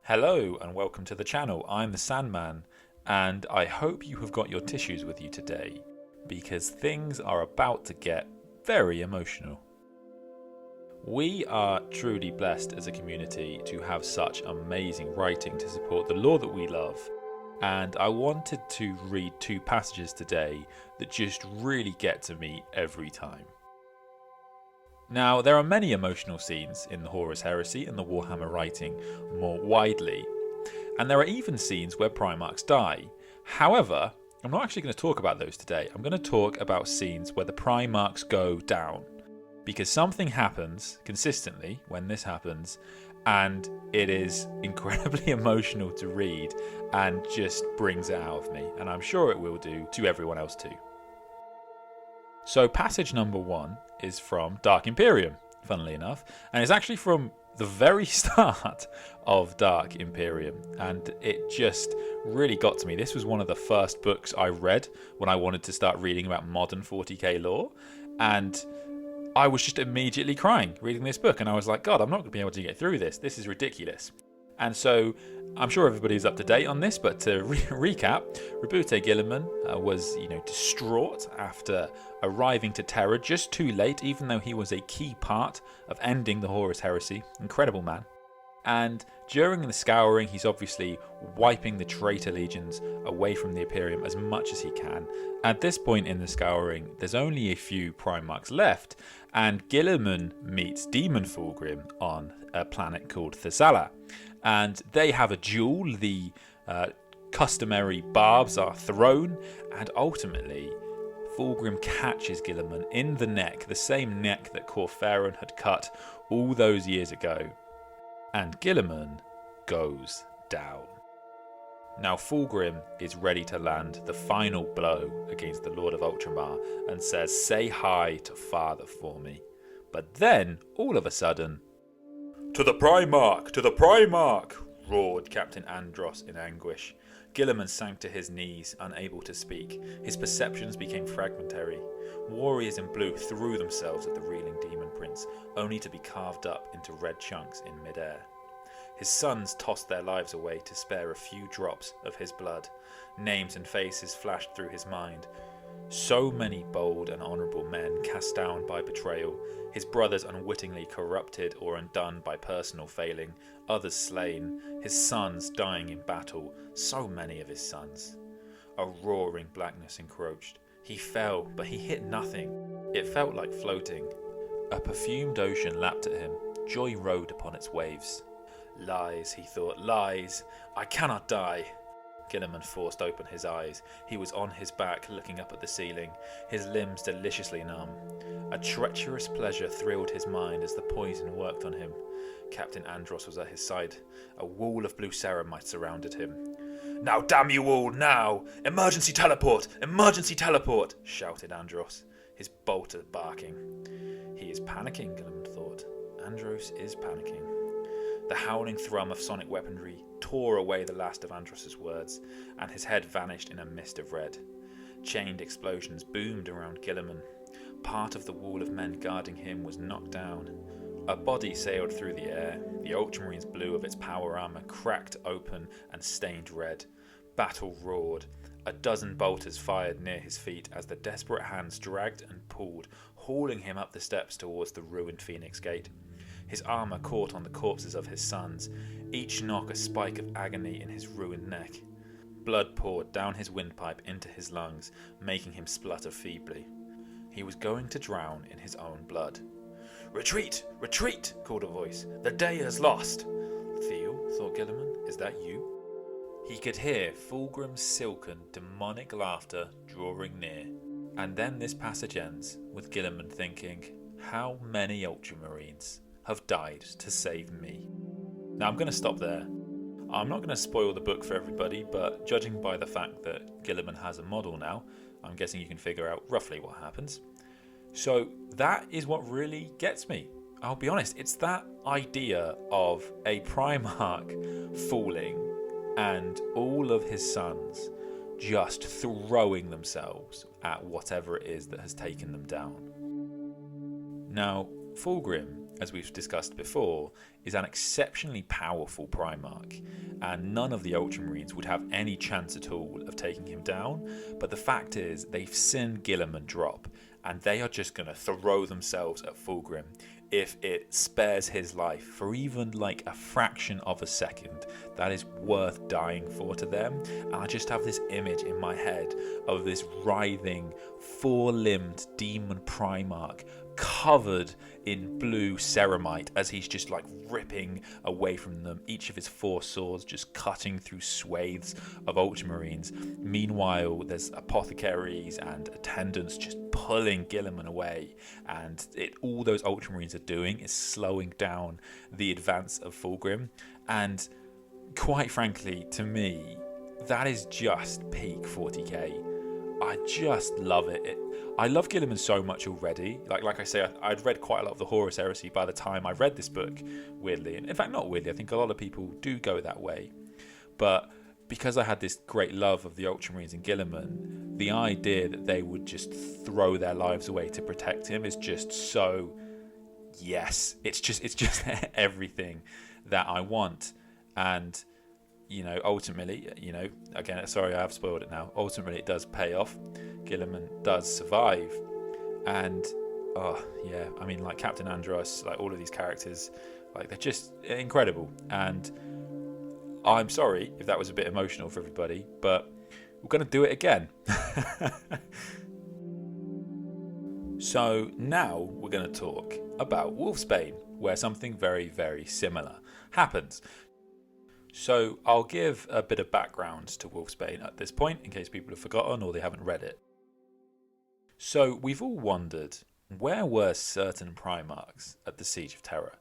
Hello and welcome to the channel. I'm the Sandman and I hope you have got your tissues with you today because things are about to get very emotional. We are truly blessed as a community to have such amazing writing to support the lore that we love, and I wanted to read two passages today that just really get to me every time. Now, there are many emotional scenes in the Horus Heresy and the Warhammer writing more widely, and there are even scenes where Primarchs die. However, I'm not actually going to talk about those today. I'm going to talk about scenes where the Primarchs go down, because something happens consistently when this happens, and it is incredibly emotional to read and just brings it out of me, and I'm sure it will do to everyone else too. So passage number 1 is from Dark Imperium, funnily enough, and it's actually from the very start of Dark Imperium, and it just really got to me. This was one of the first books I read when I wanted to start reading about modern 40k lore, and I was just immediately crying reading this book, and I was like, God, I'm not going to be able to get through this. This is ridiculous. And so I'm sure everybody's up to date on this, but to recap, Rabute Guilliman was, distraught after arriving to Terra just too late, even though he was a key part of ending the Horus Heresy. Incredible man. And during the scouring, he's obviously wiping the traitor legions away from the Imperium as much as he can. At this point in the scouring, there's only a few Primarchs left, and Guilliman meets Demon Fulgrim on a planet called Thessala. And they have a duel, the customary barbs are thrown, and ultimately Fulgrim catches Guilliman in the neck, the same neck that Corferan had cut all those years ago. And Guilliman goes down. Now Fulgrim is ready to land the final blow against the Lord of Ultramar and says, "Say hi to Father for me." But then, all of a sudden, "To the Primarch! To the Primarch!" roared Captain Andros in anguish. Guilliman sank to his knees, unable to speak. His perceptions became fragmentary. Warriors in blue threw themselves at the reeling Demon Prince, only to be carved up into red chunks in midair. His sons tossed their lives away to spare a few drops of his blood. Names and faces flashed through his mind. So many bold and honourable men cast down by betrayal, his brothers unwittingly corrupted or undone by personal failing, others slain, his sons dying in battle, so many of his sons. A roaring blackness encroached. He fell, but he hit nothing. It felt like floating. A perfumed ocean lapped at him. Joy rode upon its waves. Lies, he thought, lies. I cannot die. Guilliman forced open his eyes. He was on his back, looking up at the ceiling, his limbs deliciously numb. A treacherous pleasure thrilled his mind as the poison worked on him. Captain Andros was at his side. A wall of blue ceramides surrounded him. "Now damn you all, now! Emergency teleport! Emergency teleport!" shouted Andros, his bolter barking. He is panicking, Guilliman thought. Andros is panicking. The howling thrum of sonic weaponry tore away the last of Andros' words, and his head vanished in a mist of red. Chained explosions boomed around Guilliman. Part of the wall of men guarding him was knocked down. A body sailed through the air. The Ultramarines' blue of its power armor cracked open and stained red. Battle roared. A dozen bolters fired near his feet as the desperate hands dragged and pulled, hauling him up the steps towards the ruined Phoenix Gate. His armour caught on the corpses of his sons, each knock a spike of agony in his ruined neck. Blood poured down his windpipe into his lungs, making him splutter feebly. He was going to drown in his own blood. "Retreat! Retreat!" called a voice. "The day is lost!" "Theo," thought Guilliman, "is that you?" He could hear Fulgrim's silken, demonic laughter drawing near. And then this passage ends with Guilliman thinking, how many Ultramarines have died to save me? Now I'm going to stop there. I'm not going to spoil the book for everybody, but judging by the fact that Guilliman has a model now, I'm guessing you can figure out roughly what happens. So that is what really gets me. I'll be honest, it's that idea of a Primarch falling and all of his sons just throwing themselves at whatever it is that has taken them down. Now, Fulgrim as we've discussed before, is an exceptionally powerful Primarch, and none of the Ultramarines would have any chance at all of taking him down. But the fact is, they've seen Guilliman drop, and they are just going to throw themselves at Fulgrim if it spares his life for even like a fraction of a second. That is worth dying for to them. And I just have this image in my head of this writhing, four-limbed demon Primarch covered in blue ceramite as he's just like ripping away from them, each of his four swords just cutting through swathes of Ultramarines. Meanwhile, there's apothecaries and attendants just pulling Guilliman away, and all those Ultramarines are doing is slowing down the advance of Fulgrim. And quite frankly, to me, that is just peak 40k. I just love it. I love Guilliman so much already. Like I say, I'd read quite a lot of the Horus Heresy by the time I read this book, weirdly. And in fact, not weirdly, I think a lot of people do go that way. But because I had this great love of the Ultramarines and Guilliman, the idea that they would just throw their lives away to protect him is just so, yes. It's just everything that I want. And ultimately, again, sorry, I have spoiled it now. Ultimately, it does pay off. Guilliman does survive. And, like Captain Andros, like all of these characters, like they're just incredible. And I'm sorry if that was a bit emotional for everybody, but we're going to do it again. So now we're going to talk about Wolfsbane, where something very, very similar happens. So I'll give a bit of background to Wolfsbane at this point, in case people have forgotten or they haven't read it. So we've all wondered, where were certain Primarchs at the Siege of Terra?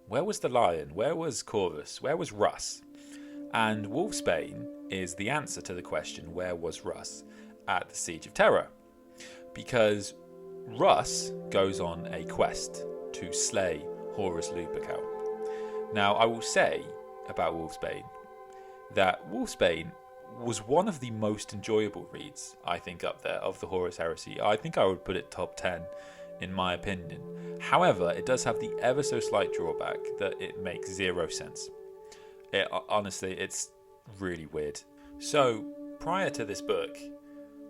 Where was the Lion? Where was Horus? Where was Russ? And Wolfsbane is the answer to the question, where was Russ at the Siege of Terra? Because Russ goes on a quest to slay Horus Lupercal. Now, I will say about Wolfsbane that Wolfsbane was one of the most enjoyable reads, I think, up there of the Horus Heresy. I think I would put it top 10 in my opinion. However, it does have the ever so slight drawback that it makes zero sense. Honestly, it's really weird. So prior to this book,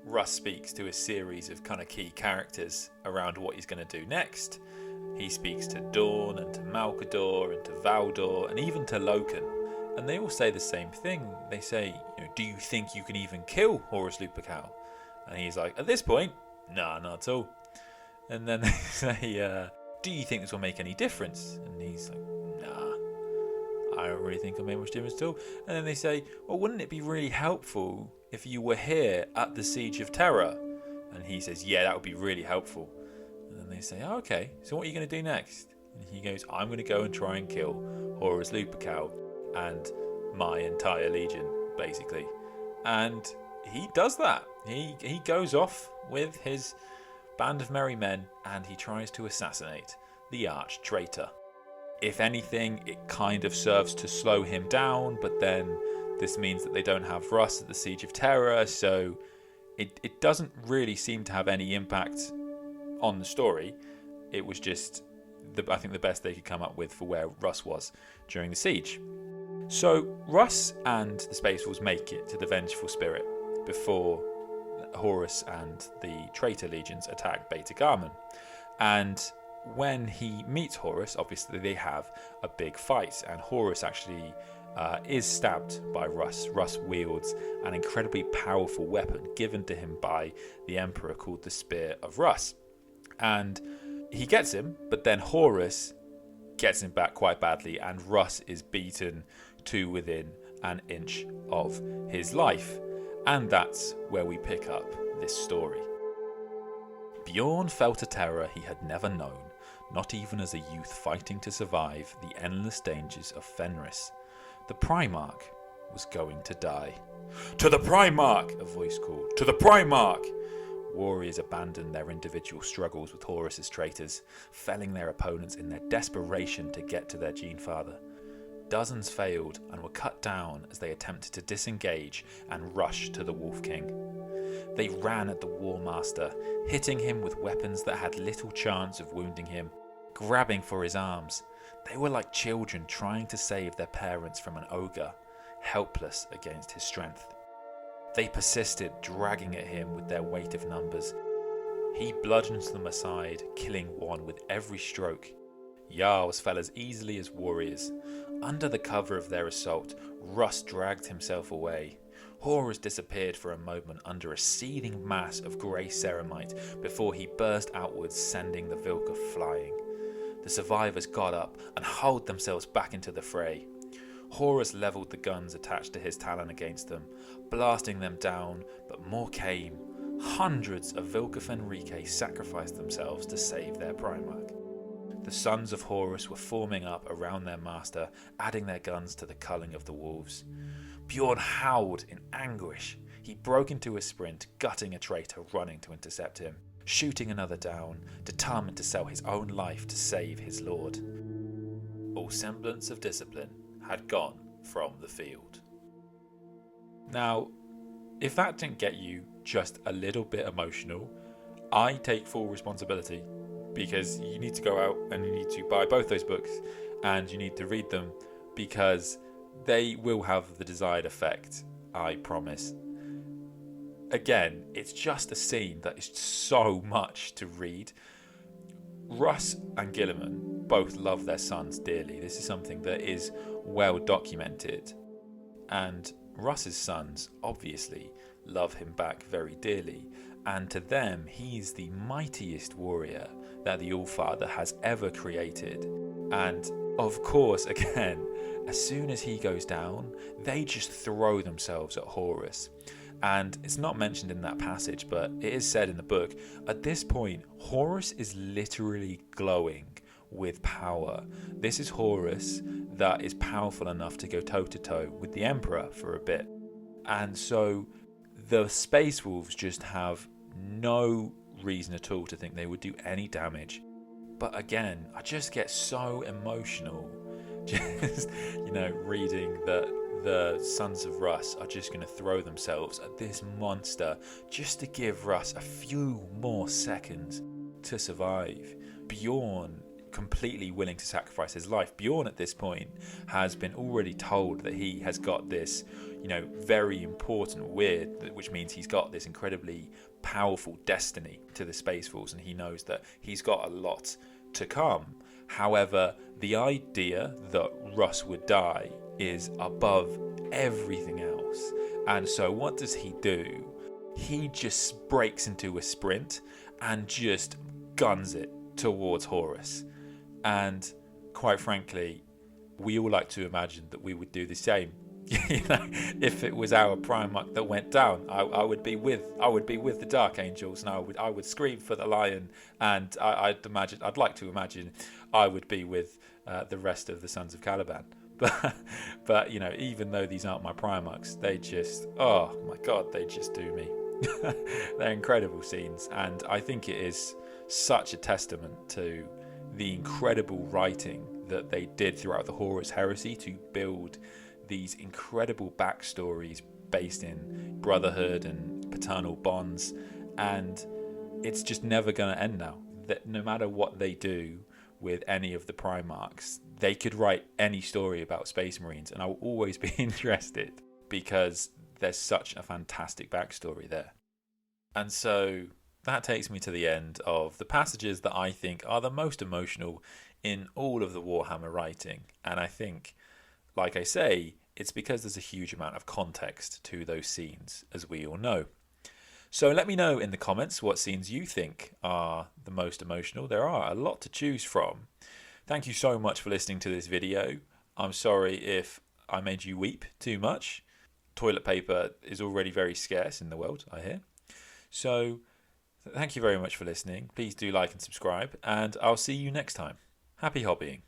Russ speaks to a series of kind of key characters around what he's going to do next. He speaks to Dawn and to Malcador and to Valdor and even to Loken. And they all say the same thing. They say, do you think you can even kill Horus Lupercal? And he's like, at this point, nah, not at all. And then they say, do you think this will make any difference? And he's like, nah, I don't really think it'll make much difference at all. And then they say, well, wouldn't it be really helpful if you were here at the Siege of Terra? And he says, yeah, that would be really helpful. And then they say, oh, okay, so what are you going to do next? And he goes, I'm going to go and try and kill Horus Lupercal and my entire legion, basically. And he does that. He goes off with his band of merry men and he tries to assassinate the arch traitor. If anything, it kind of serves to slow him down, but then this means that they don't have Russ at the Siege of Terra, so it doesn't really seem to have any impact on the story. It was just, I think, the best they could come up with for where Russ was during the siege. So Russ and the Space Wolves make it to the Vengeful Spirit before Horus and the traitor legions attack Beta Garmon. And when he meets Horus, obviously they have a big fight, and Horus actually is stabbed by Russ. Russ wields an incredibly powerful weapon given to him by the Emperor called the Spear of Russ. And he gets him, but then Horus gets him back quite badly, and Russ is beaten to within an inch of his life. And that's where we pick up this story. Bjorn felt a terror he had never known, not even as a youth fighting to survive the endless dangers of Fenris. The Primarch was going to die. To the Primarch! A voice called. To the Primarch! Warriors abandoned their individual struggles with Horus's traitors, felling their opponents in their desperation to get to their Genefather. Dozens failed and were cut down as they attempted to disengage and rush to the Wolf King. They ran at the War Master, hitting him with weapons that had little chance of wounding him. grabbing for his arms. They were like children trying to save their parents from an ogre, helpless against his strength. They persisted, dragging at him with their weight of numbers. He bludgeoned them aside, killing one with every stroke. Jarls fell as easily as warriors. Under the cover of their assault, Russ dragged himself away. Horus disappeared for a moment under a seething mass of grey ceramite before he burst outwards, sending the Vilka flying. The survivors got up and hauled themselves back into the fray. Horus levelled the guns attached to his talon against them, blasting them down, but more came. Hundreds of Vilka Fenrique sacrificed themselves to save their Primarch. The sons of Horus were forming up around their master, adding their guns to the culling of the wolves. Bjorn howled in anguish. He broke into a sprint, gutting a traitor running to intercept him, shooting another down, determined to sell his own life to save his lord. All semblance of discipline had gone from the field. Now, if that didn't get you just a little bit emotional, I take full responsibility, because you need to go out and you need to buy both those books and you need to read them, because they will have the desired effect, I promise. Again, it's just a scene that is so much to read. Russ and Guilliman both love their sons dearly. This is something that is well documented, and Russ's sons obviously love him back very dearly, and to them he's the mightiest warrior that the Allfather has ever created. And of course, again, as soon as he goes down, they just throw themselves at Horus. And it's not mentioned in that passage, but it is said in the book, at this point, Horus is literally glowing with power. This is Horus that is powerful enough to go toe-to-toe with the Emperor for a bit. And so the Space Wolves just have no reason at all to think they would do any damage. But again, I just get so emotional just, reading that the sons of Russ are just going to throw themselves at this monster just to give Russ a few more seconds to survive. Bjorn completely willing to sacrifice his life. Bjorn at this point has been already told that he has got this, very important weird, which means he's got this incredibly powerful destiny to the Space Wolves, and he knows that he's got a lot to come. However, the idea that Russ would die is above everything else. And so what does he do? He just breaks into a sprint and just guns it towards Horus. And quite frankly, we all like to imagine that we would do the same. If it was our Primarch that went down, I would be with the Dark Angels, and I would scream for the Lion, and I'd like to imagine I would be with the rest of the Sons of Caliban. But even though these aren't my Primarchs, they just, oh my god, they just do me. They're incredible scenes, and I think it is such a testament to the incredible writing that they did throughout the Horus Heresy to build these incredible backstories based in brotherhood and paternal bonds. And it's just never going to end now. That no matter what they do with any of the Primarchs, they could write any story about Space Marines, and I will always be interested, because there's such a fantastic backstory there. And so that takes me to the end of the passages that I think are the most emotional in all of the Warhammer writing. And I think, like I say, it's because there's a huge amount of context to those scenes, as we all know. So let me know in the comments what scenes you think are the most emotional. There are a lot to choose from. Thank you so much for listening to this video. I'm sorry if I made you weep too much. Toilet paper is already very scarce in the world, I hear. So thank you very much for listening. Please do like and subscribe, and I'll see you next time. Happy hobbying.